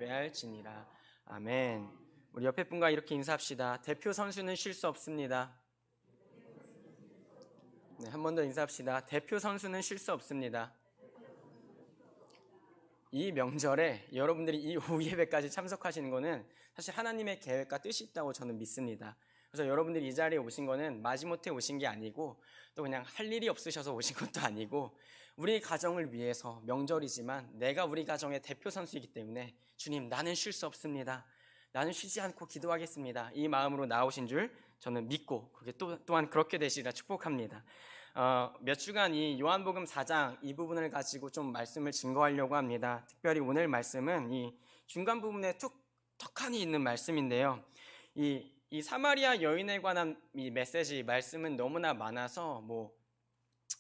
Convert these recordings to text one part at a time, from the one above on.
예배할지니라. 아멘. 우리 옆에 분과 이렇게 인사합시다. 대표 선수는 쉴 수 없습니다. 네, 한 번 더 인사합시다. 대표 선수는 쉴 수 없습니다. 이 명절에 여러분들이 이 오후 예배까지 참석하시는 것은 사실 하나님의 계획과 뜻이 있다고 저는 믿습니다. 그래서 여러분들이 이 자리에 오신 거는 마지못해 오신 게 아니고 또 그냥 할 일이 없으셔서 오신 것도 아니고 우리 가정을 위해서 명절이지만 내가 우리 가정의 대표 선수이기 때문에 주님, 나는 쉴 수 없습니다. 나는 쉬지 않고 기도하겠습니다. 이 마음으로 나오신 줄 저는 믿고 그게 또한 그렇게 되시리라 축복합니다. 몇 주간 이 요한복음 4장 이 부분을 가지고 좀 말씀을 증거하려고 합니다. 특별히 오늘 말씀은 이 중간 부분에 턱하니 있는 말씀인데요. 이 사마리아 여인에 관한 이 메시지 말씀은 너무나 많아서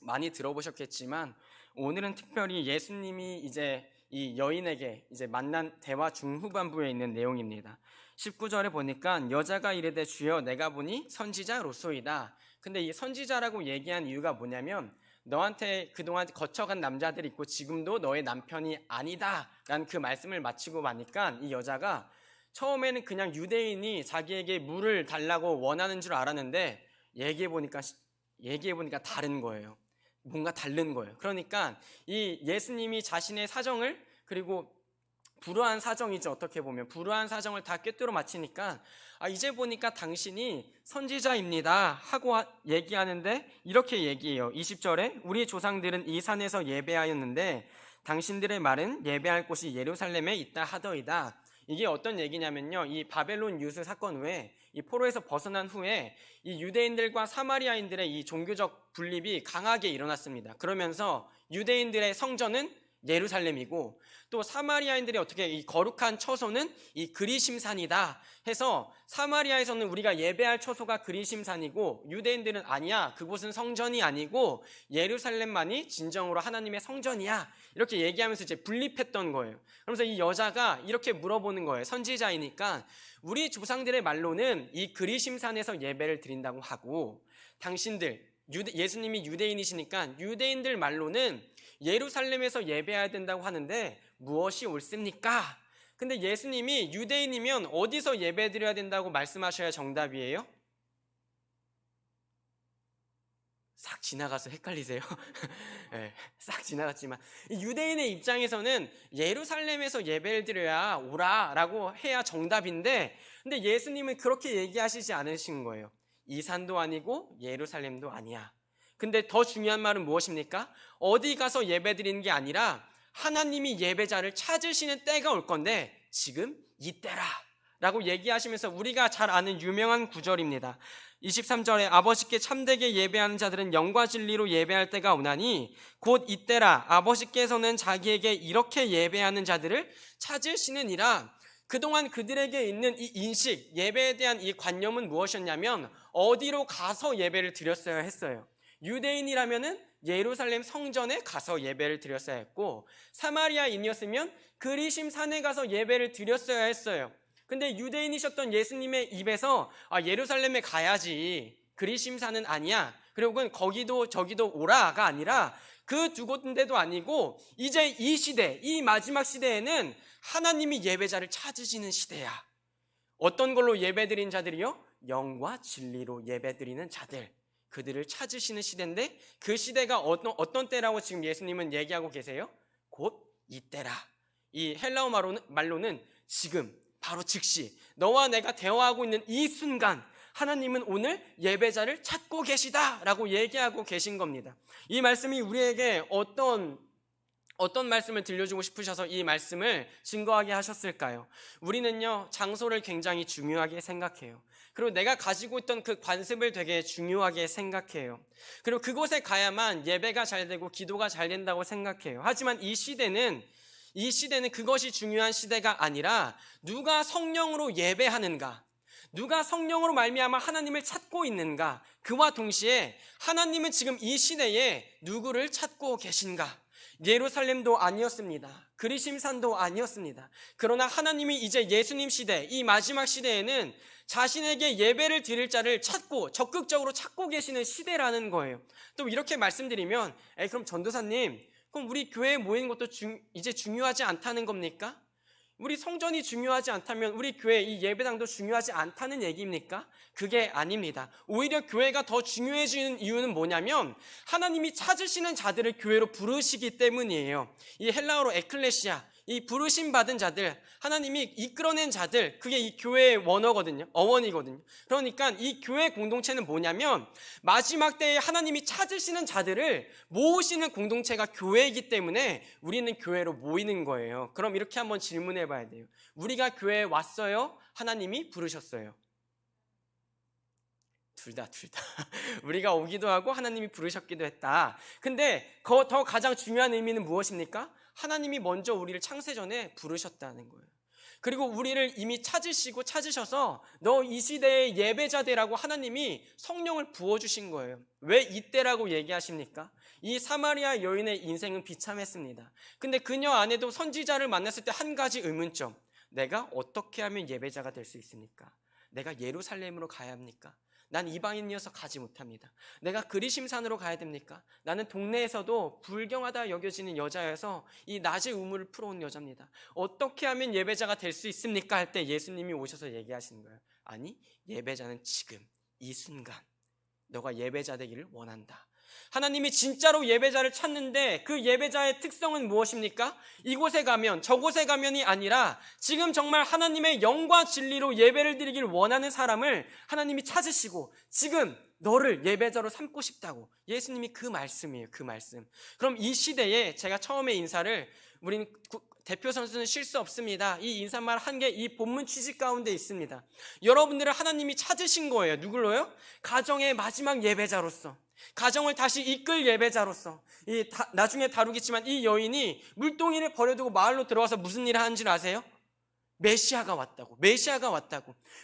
많이 들어보셨겠지만 오늘은 특별히 예수님이 이제 이 여인에게 이제 만난 대화 중후반부에 있는 내용입니다. 19절에 보니까 여자가 이르되 주여 내가 보니 선지자로소이다. 근데 이 선지자라고 얘기한 이유가 뭐냐면 너한테 그동안 거쳐간 남자들이 있고 지금도 너의 남편이 아니다 라는 그 말씀을 마치고 나니까 이 여자가 처음에는 그냥 유대인이 자기에게 물을 달라고 원하는 줄 알았는데 얘기해보니까 다른 거예요. 뭔가 다른 거예요. 그러니까 이 예수님이 자신의 사정을, 그리고 불우한 사정이죠. 어떻게 보면 불우한 사정을 다 꿰뚫어 마치니까 이제 보니까 당신이 선지자입니다 하고 얘기하는데 이렇게 얘기해요. 20절에 우리 조상들은 이 산에서 예배하였는데 당신들의 말은 예배할 곳이 예루살렘에 있다 하더이다. 이게 어떤 얘기냐면요, 이 바벨론 유수 사건 후에 이 포로에서 벗어난 후에 이 유대인들과 사마리아인들의 이 종교적 분립이 강하게 일어났습니다. 그러면서 유대인들의 성전은 예루살렘이고 또 사마리아인들이 어떻게 이 거룩한 처소는 이 그리심산이다 해서 사마리아에서는 우리가 예배할 처소가 그리심산이고 유대인들은 아니야, 그곳은 성전이 아니고 예루살렘만이 진정으로 하나님의 성전이야, 이렇게 얘기하면서 이제 분립했던 거예요. 그러면서 이 여자가 이렇게 물어보는 거예요. 선지자이니까 우리 조상들의 말로는 이 그리심산에서 예배를 드린다고 하고 당신들 예수님이 유대인이시니까 유대인들 말로는 예루살렘에서 예배해야 된다고 하는데 무엇이 옳습니까? 근데 예수님이 유대인이면 어디서 예배드려야 된다고 말씀하셔야 정답이에요? 싹 지나가서 헷갈리세요? 네, 싹 지나갔지만 유대인의 입장에서는 예루살렘에서 예배를 드려야 오라라고 해야 정답인데 근데 예수님은 그렇게 얘기하시지 않으신 거예요. 이 산도 아니고 예루살렘도 아니야. 근데 더 중요한 말은 무엇입니까? 어디 가서 예배 드리는 게 아니라 하나님이 예배자를 찾으시는 때가 올 건데 지금 이때라 라고 얘기하시면서 우리가 잘 아는 유명한 구절입니다. 23절에 아버지께 참되게 예배하는 자들은 영과 진리로 예배할 때가 오나니 곧 이때라. 아버지께서는 자기에게 이렇게 예배하는 자들을 찾으시느니라. 그동안 그들에게 있는 이 인식, 예배에 대한 이 관념은 무엇이었냐면 어디로 가서 예배를 드렸어야 했어요. 유대인이라면은 예루살렘 성전에 가서 예배를 드렸어야 했고 사마리아인이었으면 그리심 산에 가서 예배를 드렸어야 했어요. 근데 유대인이셨던 예수님의 입에서 예루살렘에 가야지, 그리심 산은 아니야, 그리고 거기도 저기도 오라가 아니라 그 두 곳인데도 아니고 이제 이 시대, 이 마지막 시대에는 하나님이 예배자를 찾으시는 시대야. 어떤 걸로 예배드린 자들이요? 영과 진리로 예배드리는 자들, 그들을 찾으시는 시대인데 그 시대가 어떤 때라고 지금 예수님은 얘기하고 계세요? 곧 이때라. 이 헬라어 말로는 지금, 바로 즉시, 너와 내가 대화하고 있는 이 순간 하나님은 오늘 예배자를 찾고 계시다라고 얘기하고 계신 겁니다. 이 말씀이 우리에게 어떤 말씀을 들려주고 싶으셔서 이 말씀을 증거하게 하셨을까요? 우리는요, 장소를 굉장히 중요하게 생각해요. 그리고 내가 가지고 있던 그 관습을 되게 중요하게 생각해요. 그리고 그곳에 가야만 예배가 잘 되고 기도가 잘 된다고 생각해요. 하지만 이 시대는 그것이 중요한 시대가 아니라 누가 성령으로 예배하는가, 누가 성령으로 말미암아 하나님을 찾고 있는가, 그와 동시에 하나님은 지금 이 시대에 누구를 찾고 계신가. 예루살렘도 아니었습니다. 그리심산도 아니었습니다. 그러나 하나님이 이제 예수님 시대, 이 마지막 시대에는 자신에게 예배를 드릴 자를 적극적으로 찾고 계시는 시대라는 거예요. 또 이렇게 말씀드리면 그럼 전도사님, 그럼 우리 교회에 모이는 것도 이제 중요하지 않다는 겁니까? 우리 성전이 중요하지 않다면 우리 교회 이 예배당도 중요하지 않다는 얘기입니까? 그게 아닙니다. 오히려 교회가 더 중요해지는 이유는 뭐냐면 하나님이 찾으시는 자들을 교회로 부르시기 때문이에요. 이 헬라어로 에클레시아, 이 부르심 받은 자들, 하나님이 이끌어낸 자들, 그게 이 교회의 원어거든요. 어원이거든요. 그러니까 이 교회 공동체는 뭐냐면 마지막 때에 하나님이 찾으시는 자들을 모으시는 공동체가 교회이기 때문에 우리는 교회로 모이는 거예요. 그럼 이렇게 한번 질문해 봐야 돼요. 우리가 교회에 왔어요? 하나님이 부르셨어요? 둘 다. 우리가 오기도 하고 하나님이 부르셨기도 했다. 근데 더 가장 중요한 의미는 무엇입니까? 하나님이 먼저 우리를 창세전에 부르셨다는 거예요. 그리고 우리를 이미 찾으셔서 너 이 시대의 예배자 되라고 하나님이 성령을 부어주신 거예요. 왜 이때라고 얘기하십니까? 이 사마리아 여인의 인생은 비참했습니다. 근데 그녀 안에도 선지자를 만났을 때 한 가지 의문점. 내가 어떻게 하면 예배자가 될 수 있습니까? 내가 예루살렘으로 가야 합니까? 난 이방인이어서 가지 못합니다. 내가 그리심산으로 가야 됩니까? 나는 동네에서도 불경하다 여겨지는 여자여서 이 낮의 우물을 풀어온 여자입니다. 어떻게 하면 예배자가 될 수 있습니까? 할 때 예수님이 오셔서 얘기하시는 거예요. 아니, 예배자는 지금 이 순간 너가 예배자 되기를 원한다. 하나님이 진짜로 예배자를 찾는데 그 예배자의 특성은 무엇입니까? 이곳에 가면 저곳에 가면이 아니라 지금 정말 하나님의 영과 진리로 예배를 드리길 원하는 사람을 하나님이 찾으시고 지금 너를 예배자로 삼고 싶다고 예수님이 그 말씀이에요. 그 말씀. 그럼 이 시대에 제가 처음에 인사를 우린 대표 선수는 쉴 수 없습니다. 이 인사말 한 게 이 본문 취지 가운데 있습니다. 여러분들을 하나님이 찾으신 거예요. 누굴로요? 가정의 마지막 예배자로서. 가정을 다시 이끌 예배자로서. 나중에 다루겠지만 이 여인이 물동이를 버려두고 마을로 들어와서 무슨 일을 하는 줄 아세요? 메시아가 왔다고.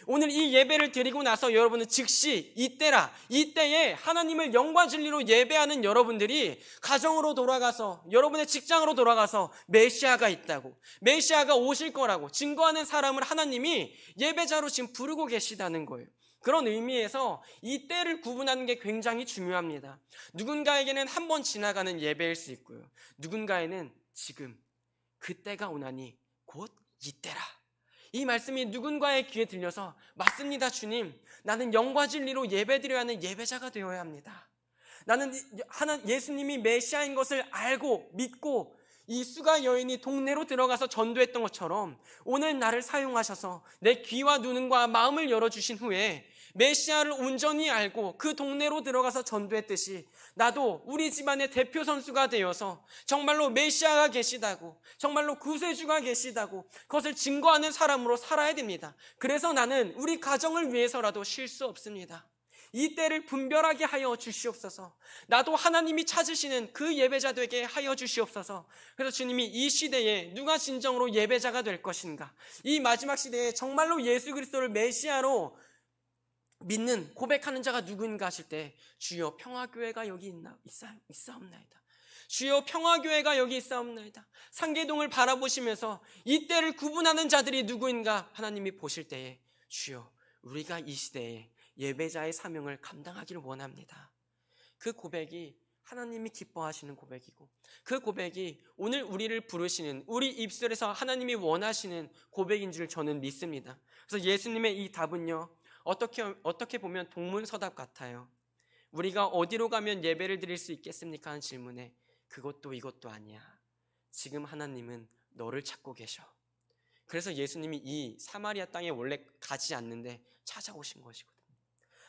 오늘 이 예배를 드리고 나서 여러분은 즉시 이때에 하나님을 영과 진리로 예배하는 여러분들이 가정으로 돌아가서 여러분의 직장으로 돌아가서 메시아가 있다고, 메시아가 오실 거라고 증거하는 사람을 하나님이 예배자로 지금 부르고 계시다는 거예요. 그런 의미에서 이 때를 구분하는 게 굉장히 중요합니다. 누군가에게는 한 번 지나가는 예배일 수 있고요. 누군가에는 지금 그때가 오나니 곧 이때라. 이 말씀이 누군가의 귀에 들려서 맞습니다, 주님. 나는 영과 진리로 예배드려야 하는 예배자가 되어야 합니다. 나는 예수님이 메시아인 것을 알고 믿고 이 수가 여인이 동네로 들어가서 전도했던 것처럼 오늘 나를 사용하셔서 내 귀와 눈과 마음을 열어주신 후에 메시아를 온전히 알고 그 동네로 들어가서 전도했듯이 나도 우리 집안의 대표 선수가 되어서 정말로 메시아가 계시다고, 정말로 구세주가 계시다고 그것을 증거하는 사람으로 살아야 됩니다. 그래서 나는 우리 가정을 위해서라도 쉴 수 없습니다. 이 때를 분별하게 하여 주시옵소서. 나도 하나님이 찾으시는 그 예배자 되게 하여 주시옵소서. 그래서 주님이 이 시대에 누가 진정으로 예배자가 될 것인가, 이 마지막 시대에 정말로 예수 그리스도를 메시아로 믿는 고백하는 자가 누구인가 하실 때 주여 평화교회가 여기 있사옵나이다. 주여 평화교회가 여기 있사옵나이다. 상계동을 바라보시면서 이 때를 구분하는 자들이 누구인가 하나님이 보실 때에 주여 우리가 이 시대에 예배자의 사명을 감당하기를 원합니다. 그 고백이 하나님이 기뻐하시는 고백이고 그 고백이 오늘 우리를 부르시는 우리 입술에서 하나님이 원하시는 고백인 줄 저는 믿습니다. 그래서 예수님의 이 답은요, 어떻게 보면 동문서답 같아요. 우리가 어디로 가면 예배를 드릴 수 있겠습니까? 하는 질문에 그것도 이것도 아니야. 지금 하나님은 너를 찾고 계셔. 그래서 예수님이 이 사마리아 땅에 원래 가지 않는데 찾아오신 것이거든요.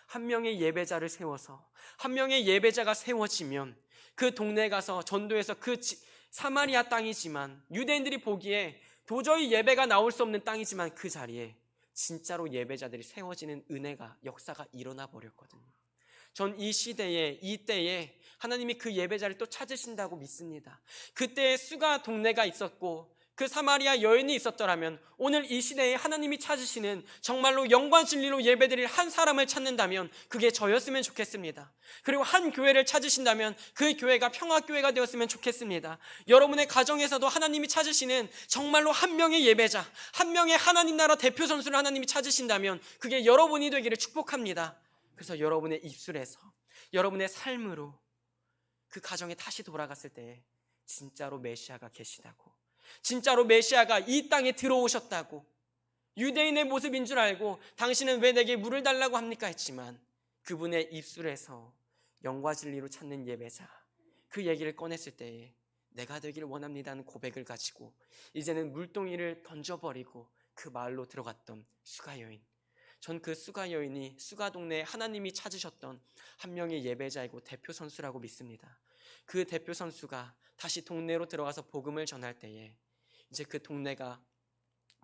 한 명의 예배자를 세워서 한 명의 예배자가 세워지면 그 동네에 가서 전도해서 사마리아 땅이지만 유대인들이 보기에 도저히 예배가 나올 수 없는 땅이지만 그 자리에 진짜로 예배자들이 세워지는 은혜가, 역사가 일어나 버렸거든요. 전 이 시대에, 이 때에 하나님이 그 예배자를 또 찾으신다고 믿습니다. 그때 수가 동네가 있었고 그 사마리아 여인이 있었더라면 오늘 이 시대에 하나님이 찾으시는 정말로 영과 진리로 예배드릴 한 사람을 찾는다면 그게 저였으면 좋겠습니다. 그리고 한 교회를 찾으신다면 그 교회가 평화교회가 되었으면 좋겠습니다. 여러분의 가정에서도 하나님이 찾으시는 정말로 한 명의 예배자, 한 명의 하나님 나라 대표 선수를 하나님이 찾으신다면 그게 여러분이 되기를 축복합니다. 그래서 여러분의 입술에서, 여러분의 삶으로 그 가정에 다시 돌아갔을 때 진짜로 메시아가 계시다고, 진짜로 메시아가 이 땅에 들어오셨다고, 유대인의 모습인 줄 알고 당신은 왜 내게 물을 달라고 합니까 했지만 그분의 입술에서 영과 진리로 찾는 예배자, 그 얘기를 꺼냈을 때에 내가 되기를 원합니다는 고백을 가지고 이제는 물동이를 던져버리고 그 마을로 들어갔던 수가 여인. 전 그 수가 여인이 수가 동네에 하나님이 찾으셨던 한 명의 예배자이고 대표 선수라고 믿습니다. 그 대표 선수가 다시 동네로 들어가서 복음을 전할 때에 이제 그 동네가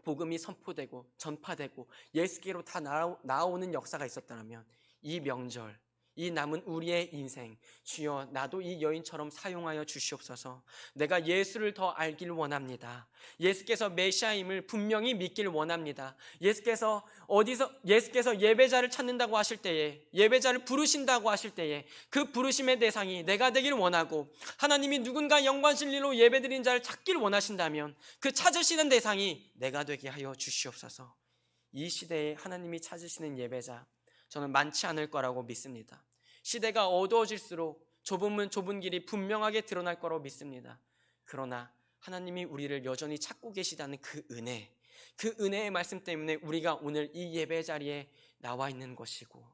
복음이 선포되고 전파되고 예수께로 다 나아오는 역사가 있었다면 이 명절, 이 남은 우리의 인생, 주여 나도 이 여인처럼 사용하여 주시옵소서. 내가 예수를 더 알길 원합니다. 예수께서 메시아임을 분명히 믿길 원합니다. 예수께서 예배자를 찾는다고 하실 때에, 예배자를 부르신다고 하실 때에 그 부르심의 대상이 내가 되길 원하고, 하나님이 누군가 영과 진리로 예배드린 자를 찾길 원하신다면 그 찾으시는 대상이 내가 되게 하여 주시옵소서. 이 시대에 하나님이 찾으시는 예배자, 저는 많지 않을 거라고 믿습니다. 시대가 어두워질수록 좁은 문 좁은 길이 분명하게 드러날 거라고 믿습니다. 그러나 하나님이 우리를 여전히 찾고 계시다는 그 은혜의 말씀 때문에 우리가 오늘 이 예배 자리에 나와 있는 것이고,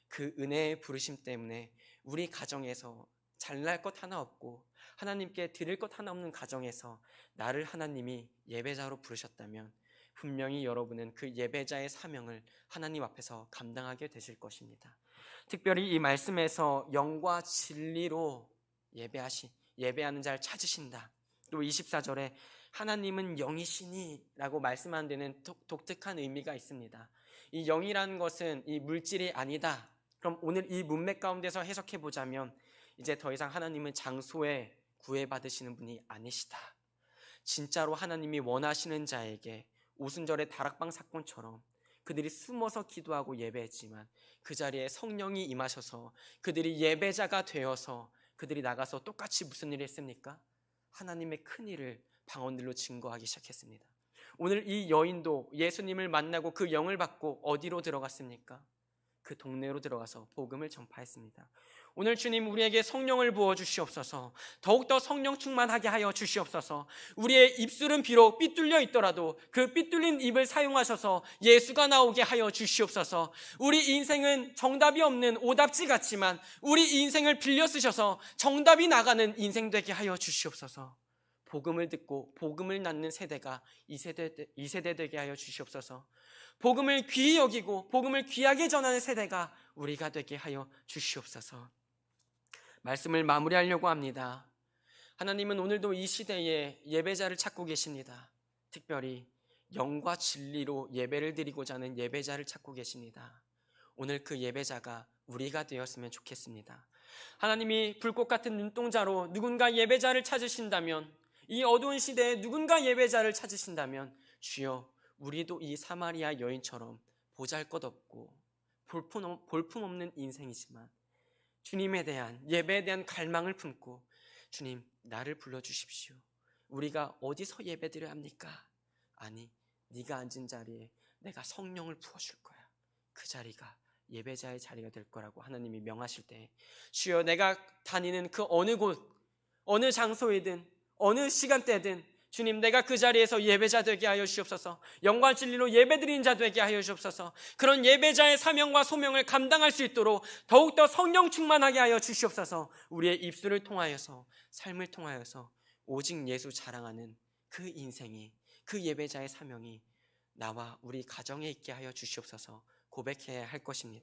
그 은혜의 부르심 때문에 우리 가정에서 잘날 것 하나 없고 하나님께 드릴 것 하나 없는 가정에서 나를 하나님이 예배자로 부르셨다면 분명히 여러분은 그 예배자의 사명을 하나님 앞에서 감당하게 되실 것입니다. 특별히 이 말씀에서 영과 진리로 예배하는 자를 찾으신다. 또 24절에 하나님은 영이시니 라고 말씀하는 데는 독특한 의미가 있습니다. 이 영이라는 것은 이 물질이 아니다. 그럼 오늘 이 문맥 가운데서 해석해 보자면 이제 더 이상 하나님은 장소에 구애받으시는 분이 아니시다. 진짜로 하나님이 원하시는 자에게 오순절의 다락방 사건처럼 그들이 숨어서 기도하고 예배했지만 그 자리에 성령이 임하셔서 그들이 예배자가 되어서 그들이 나가서 똑같이 무슨 일을 했습니까? 하나님의 큰 일을 방언들로 증거하기 시작했습니다. 오늘 이 여인도 예수님을 만나고 그 영을 받고 어디로 들어갔습니까? 그 동네로 들어가서 복음을 전파했습니다. 오늘 주님 우리에게 성령을 부어 주시옵소서. 더욱더 성령 충만하게 하여 주시옵소서. 우리의 입술은 비록 삐뚤려 있더라도 그 삐뚤린 입을 사용하셔서 예수가 나오게 하여 주시옵소서. 우리 인생은 정답이 없는 오답지 같지만 우리 인생을 빌려 쓰셔서 정답이 나가는 인생 되게 하여 주시옵소서. 복음을 듣고 복음을 낳는 세대가 이 세대 되게 하여 주시옵소서. 복음을 귀히 여기고 복음을 귀하게 전하는 세대가 우리가 되게 하여 주시옵소서. 말씀을 마무리하려고 합니다. 하나님은 오늘도 이 시대에 예배자를 찾고 계십니다. 특별히 영과 진리로 예배를 드리고자 하는 예배자를 찾고 계십니다. 오늘 그 예배자가 우리가 되었으면 좋겠습니다. 하나님이 불꽃 같은 눈동자로 누군가 예배자를 찾으신다면, 이 어두운 시대에 누군가 예배자를 찾으신다면 주여 우리도 이 사마리아 여인처럼 보잘것없고 볼품없는 인생이지만 주님에 대한 예배에 대한 갈망을 품고 주님 나를 불러주십시오. 우리가 어디서 예배드려야 합니까? 아니 네가 앉은 자리에 내가 성령을 부어줄 거야. 그 자리가 예배자의 자리가 될 거라고 하나님이 명하실 때 주여 내가 다니는 그 어느 곳 어느 장소이든 어느 시간대든 주님 내가 그 자리에서 예배자 되게 하여 주시옵소서. 영과 진리로 예배드리는 자 되게 하여 주시옵소서. 그런 예배자의 사명과 소명을 감당할 수 있도록 더욱더 성령 충만하게 하여 주시옵소서. 우리의 입술을 통하여서 삶을 통하여서 오직 예수 자랑하는 그 인생이, 그 예배자의 사명이 나와 우리 가정에 있게 하여 주시옵소서. 고백해야 할 것입니다.